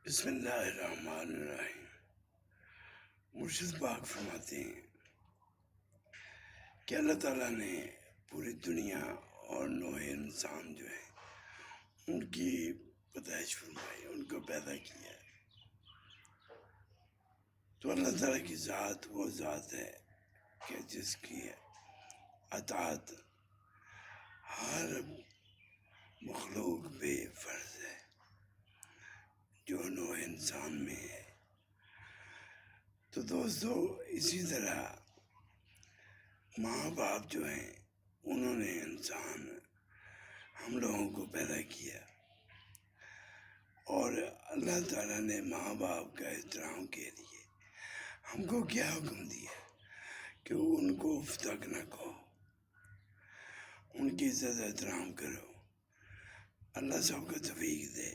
بسم اللہ الرحمن الرحیم۔ مرشد پاک فرماتے ہیں کہ اللہ تعالیٰ نے پوری دنیا اور نوع انسان جو ہے ان کی پیدائش فرمائی، ان کو پیدا کیا ہے۔ تو اللہ تعالیٰ کی ذات وہ ذات ہے کہ جس کی اطاعت ہر مخلوق پہ فرض ہے جو نوع انسان میں ہے۔ تو دوستو، اسی طرح ماں باپ جو ہیں انہوں نے ہم لوگوں کو پیدا کیا، اور اللہ تعالیٰ نے ماں باپ کا احترام کے لیے ہم کو کیا حکم دیا کہ ان کو اف تک نہ کہو، ان کی عزت احترام کرو۔ اللہ سب کو توفیق دے۔